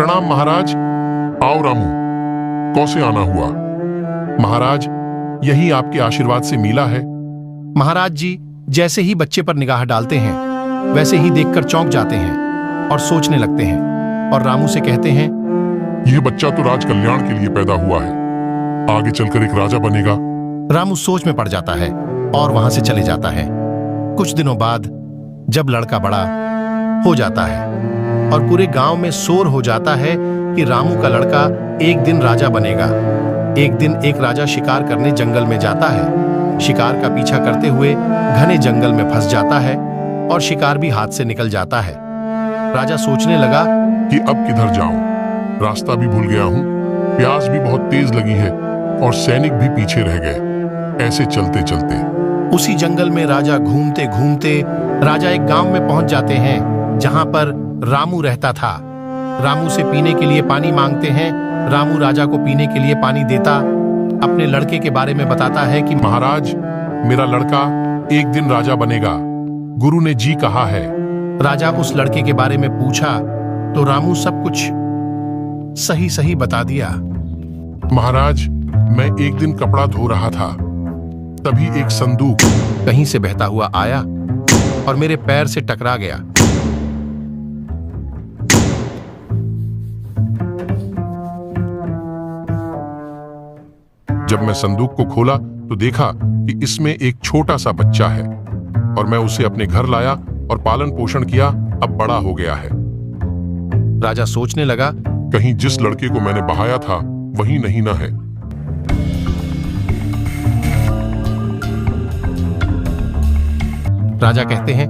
प्रणाम महाराज। आओ रामू, कौसे आना हुआ? महाराज, यही आपके आशीर्वाद से मिला है। महाराज जी जैसे ही बच्चे पर निगाह डालते हैं वैसे ही देखकर चौंक जाते हैं और सोचने लगते हैं और रामू से कहते हैं, यह बच्चा तो राज कल्याण के लिए पैदा हुआ है, आगे चलकर एक राजा बनेगा। रामू सोच में पड़ जाता है और वहां से चले जाता है। कुछ दिनों बाद जब लड़का बड़ा हो जाता है और पूरे गांव में शोर हो जाता है कि रामू का लड़का एक दिन राजा बनेगा। एक दिन एक राजा शिकार करने जंगल में जाता है। शिकार का पीछा करते हुए घने जंगल में फंस जाता है और शिकार भी हाथ से निकल जाता है। राजा सोचने लगा कि अब किधर जाऊं, रास्ता भी भूल गया हूं, प्यास भी बहुत तेज लगी है और सैनिक भी पीछे रह गए। ऐसे चलते चलते उसी जंगल में राजा घूमते घूमते राजा एक गांव में पहुंच जाते हैं जहां पर रामू रहता था। रामू से पीने के लिए पानी मांगते हैं। रामू राजा को पीने के लिए पानी देता, अपने लड़के के बारे में बताता है कि महाराज, मेरा लड़का एक दिन राजा बनेगा, गुरु ने जी कहा है। राजा उस लड़के के बारे में पूछा तो रामू सब कुछ सही सही बता दिया। महाराज, मैं एक दिन कपड़ा धो रहा था, तभी एक संदूक कहीं से बहता हुआ आया और मेरे पैर से टकरा गया। जब मैं संदूक को खोला तो देखा कि इसमें एक छोटा सा बच्चा है और मैं उसे अपने घर लाया और पालन पोषण किया। अब बड़ा हो गया है। राजा सोचने लगा, कहीं जिस लड़के को मैंने बहाया था वही नहीं ना है। राजा कहते हैं,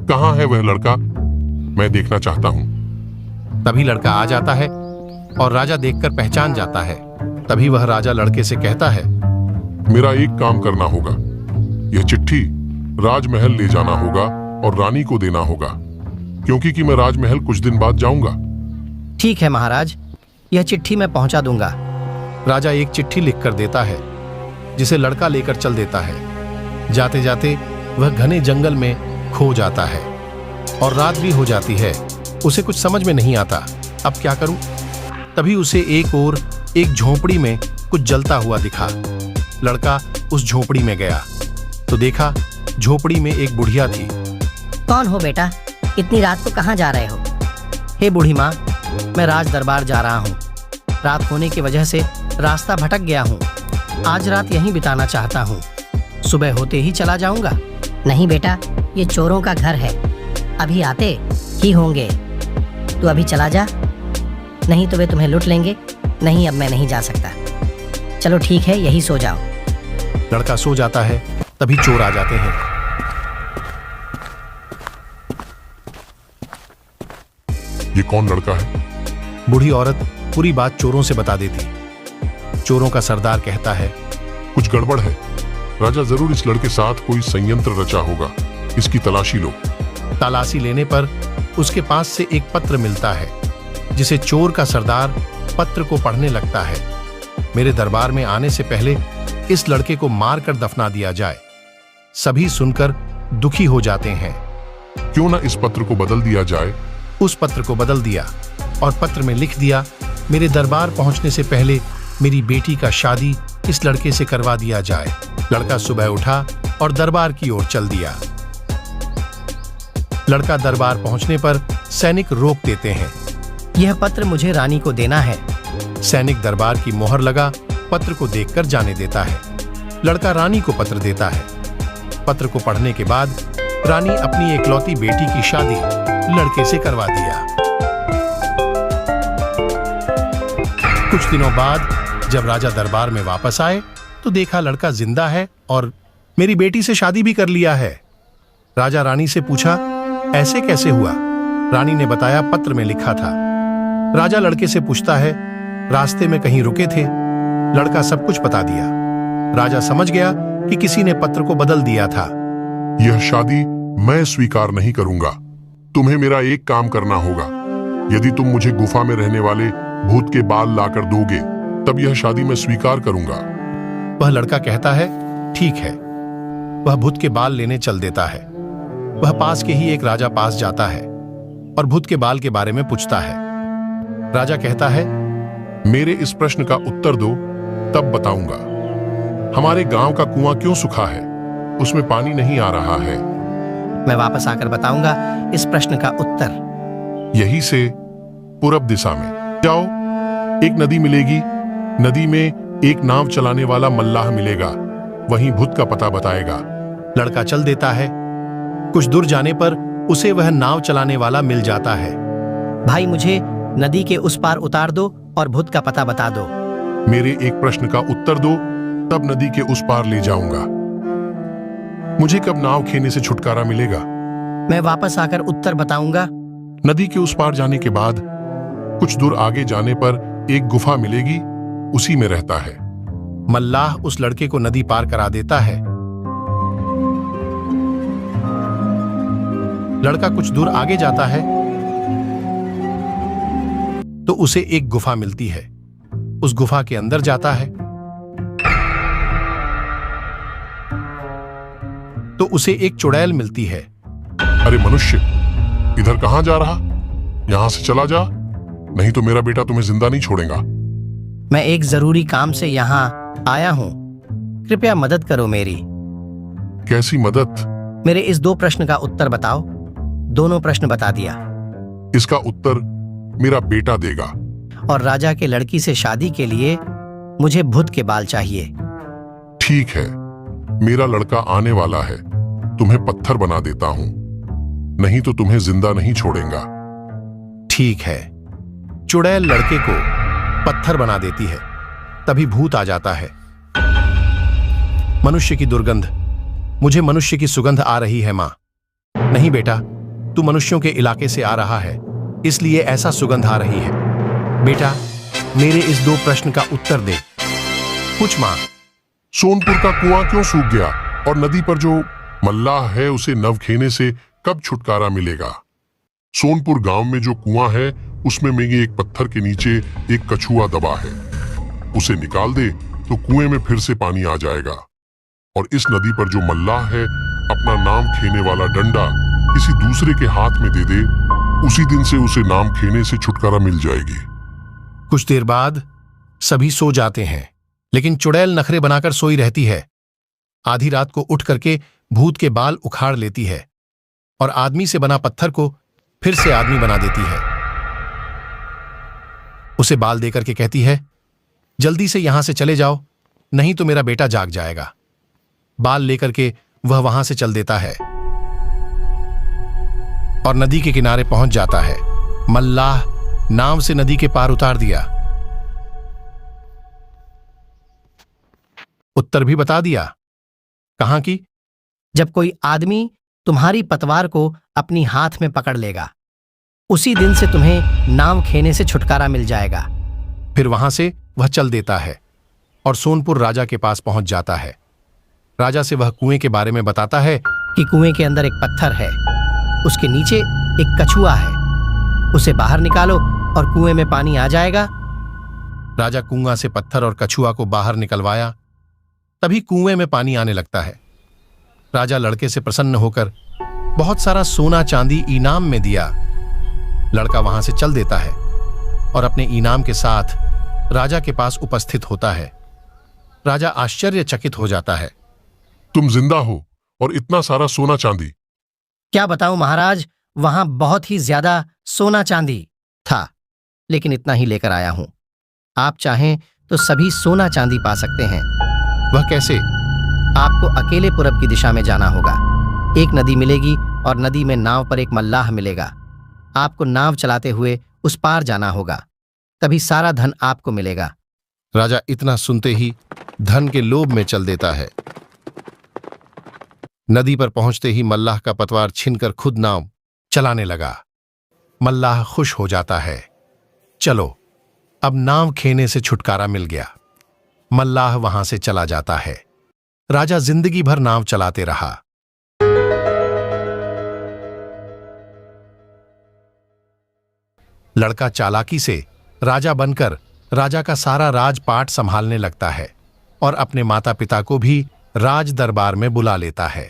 कहाँ है वह लड़का? मैं देखना चाहता हूं। तभी लड़का आ जाता है और राजा देखकर पहचान जाता है। तभी वह राजा लड़के से कहता है, मेरा एक काम करना होगा, यह चिट्ठी राजमहल ले जाना होगा और रानी को देना होगा, क्योंकि कि मैं राजमहल कुछ दिन बाद जाऊंगा। ठीक है महाराज, यह चिट्ठी मैं पहुंचा दूंगा। राजा एक चिट्ठी लिखकर देता है जिसे लड़का लेकर चल देता है। जाते जाते वह घने जंगल में खो जाता है और रात भी हो जाती है। उसे कुछ समझ में नहीं आता, अब क्या करूं? तभी उसे एक ओर एक झोपड़ी में कुछ जलता हुआ दिखा। लड़का उस झोपड़ी में गया तो देखा झोपड़ी में एक बुढ़िया थी। कौन हो बेटा, इतनी रात को कहाँ जा रहे हो? हे बूढ़ी माँ, मैं राज दरबार जा रहा हूँ। रात होने की वजह से रास्ता भटक गया हूँ। आज रात यहीं बिताना चाहता हूँ, सुबह होते ही चला जाऊंगा। नहीं बेटा, ये चोरों का घर है, अभी आते ही होंगे। तू अभी चला जा, नहीं तो वे तुम्हें लूट लेंगे। नहीं, अब मैं नहीं जा सकता। चलो ठीक है, यही सो जाओ। लड़का सो जाता है, तभी चोर आ जाते हैं। ये कौन लड़का है? बूढ़ी औरत पूरी बात चोरों से बता देती। चोरों का सरदार कहता है, कुछ गड़बड़ है, राजा जरूर इस लड़के साथ कोई संयंत्र रचा होगा, इसकी तलाशी लो। तलाशी लेने पर उसके पास से एक पत्र मिलता है जिसे चोर का सरदार पत्र को पढ़ने लगता है। मेरे दरबार में आने से पहले इस लड़के को मारकर दफना दिया जाए। सभी सुनकर दुखी हो जाते हैं। क्यों ना इस पत्र को बदल दिया जाए? उस पत्र को बदल दिया और पत्र में लिख दिया, मेरे दरबार पहुंचने से पहले मेरी बेटी का शादी इस लड़के से करवा दिया जाए। लड़का सुबह उठा और दरबार की ओर चल दिया। लड़का दरबार पहुंचने पर सैनिक रोक देते हैं। यह पत्र मुझे रानी को देना है। सैनिक दरबार की मोहर लगा पत्र को देखकर जाने देता है। लड़का रानी को पत्र देता है। पत्र को पढ़ने के बाद रानी अपनी एकलौती बेटी की शादी लड़के से करवा दिया। कुछ दिनों बाद जब राजा दरबार में वापस आए तो देखा लड़का जिंदा है और मेरी बेटी से शादी भी कर लिया है। राजा रानी से पूछा, ऐसे कैसे हुआ? रानी ने बताया, पत्र में लिखा था। राजा लड़के से पूछता है, रास्ते में कहीं रुके थे? लड़का सब कुछ बता दिया। राजा समझ गया कि किसी ने पत्र को बदल दिया था। यह शादी मैं स्वीकार नहीं करूंगा। तुम्हें मेरा एक काम करना होगा। यदि तुम मुझे गुफा में रहने वाले भूत के बाल लाकर दोगे तब यह शादी मैं स्वीकार करूंगा। वह लड़का कहता है, ठीक है। वह भूत के बाल लेने चल देता है। वह पास के ही एक राजा पास जाता है और भूत के बाल के बारे में पूछता है। राजा कहता है, मेरे इस प्रश्न का उत्तर दो, तब बताऊंगा। हमारे गांव का कुआं क्यों सूखा है? उसमें पानी नहीं आ रहा है। मैं वापस आकर बताऊंगा इस प्रश्न का उत्तर। यही से पूरब दिशा में जाओ, एक नदी मिलेगी। नदी में एक नाव चलाने वाला मल्लाह मिलेगा, वहीं भूत का पता बताएगा। लड़का चल देता है। कुछ दूर जाने पर उसे वह नाव चलाने वाला मिल जाता है। भाई, मुझे नदी के उस पार उतार दो और भूत का पता बता दो। मेरे एक प्रश्न का उत्तर दो, तब नदी के उस पार ले जाऊंगा। मुझे कब नाव खेने से छुटकारा मिलेगा? मैं वापस आकर उत्तर बताऊंगा। नदी के उस पार जाने के बाद कुछ दूर आगे जाने पर एक गुफा मिलेगी, उसी में रहता है। मल्लाह उस लड़के को नदी पार करा देता है। लड़का कुछ दूर आगे जाता है तो उसे एक गुफा मिलती है। उस गुफा के अंदर जाता है तो उसे एक चुड़ैल मिलती है। अरे मनुष्य, इधर कहां जा रहा? यहां से चला जा, नहीं तो मेरा बेटा तुम्हें जिंदा नहीं छोड़ेगा। मैं एक जरूरी काम से यहाँ आया हूँ, कृपया मदद करो मेरी। कैसी मदद? मेरे इस 2 प्रश्न का उत्तर बताओ। दोनों प्रश्न बता दिया। इसका उत्तर मेरा बेटा देगा। और राजा के लड़की से शादी के लिए मुझे भूत के बाल चाहिए। ठीक है, मेरा लड़का आने वाला है, तुम्हें पत्थर बना देता हूं, नहीं तो तुम्हें जिंदा नहीं छोड़ेगा। ठीक है। चुड़ैल लड़के को पत्थर बना देती है। तभी भूत आ जाता है। मनुष्य की दुर्गंध, मुझे मनुष्य की सुगंध आ रही है मां। नहीं बेटा, तू मनुष्यों के इलाके से आ रहा है, इसलिए ऐसा सुगंध आ रही है। बेटा, मेरे इस 2 प्रश्न का उत्तर दे। पूछ मां। सोनपुर का कुआं क्यों सूख गया और नदी पर जो मल्लाह है उसे नव खेने से कब छुटकारा मिलेगा? सोनपुर गांव में जो कुआं है उसमें मेरे एक पत्थर के नीचे एक कछुआ दबा है। उसे निकाल दे तो कुएं में फिर से पानी आ जाएगा। और इस नदी पर जो मल्लाह है अपना नाम खेने वाला डंडा किसी दूसरे के हाथ में दे दे, उसी दिन से उसे नाम खेने से छुटकारा मिल जाएगी। कुछ देर बाद सभी सो जाते हैं, लेकिन चुड़ैल नखरे बनाकर सोई रहती है। आधी रात को उठ करके भूत के बाल उखाड़ लेती है और आदमी से बना पत्थर को फिर से आदमी बना देती है। उसे बाल देकर के कहती है, जल्दी से यहां से चले जाओ, नहीं तो मेरा बेटा जाग जाएगा। बाल लेकर के वह वहां से चल देता है और नदी के किनारे पहुंच जाता है। मल्लाह नाव से नदी के पार उतार दिया। उत्तर भी बता दिया। कहां की? जब कोई आदमी तुम्हारी पतवार को अपनी हाथ में पकड़ लेगा, उसी दिन से तुम्हें नाम खेने से छुटकारा मिल जाएगा। फिर वहां से वह चल देता है और सोनपुर राजा के पास पहुंच जाता है। राजा से वह कुएं के बारे में बताता है कि कुएं के अंदर एक पत्थर है, उसके नीचे एक कछुआ है, उसे बाहर निकालो और कुएं में पानी आ जाएगा। राजा कुआं से पत्थर और कछुआ को बाहर निकलवाया, तभी कुएं में पानी आने लगता है। राजा लड़के से प्रसन्न होकर बहुत सारा सोना चांदी इनाम में दिया। लड़का वहां से चल देता है और अपने इनाम के साथ राजा के पास उपस्थित होता है। राजा आश्चर्यचकित हो जाता है। तुम जिंदा हो और इतना सारा सोना चांदी? क्या बताऊं महाराज, वहां बहुत ही ज्यादा सोना चांदी था, लेकिन इतना ही लेकर आया हूं। आप चाहें तो सभी सोना चांदी पा सकते हैं। वह कैसे? आपको अकेले पूरब की दिशा में जाना होगा। एक नदी मिलेगी और नदी में नाव पर एक मल्लाह मिलेगा। आपको नाव चलाते हुए उस पार जाना होगा, तभी सारा धन आपको मिलेगा। राजा इतना सुनते ही धन के लोभ में चल देता है। नदी पर पहुंचते ही मल्लाह का पतवार छीनकर खुद नाव चलाने लगा। मल्लाह खुश हो जाता है। चलो, अब नाव खेने से छुटकारा मिल गया। मल्लाह वहां से चला जाता है। राजा जिंदगी भर नाव चलाते रहा। लड़का चालाकी से राजा बनकर राजा का सारा राजपाट संभालने लगता है और अपने माता पिता को भी राज दरबार में बुला लेता है।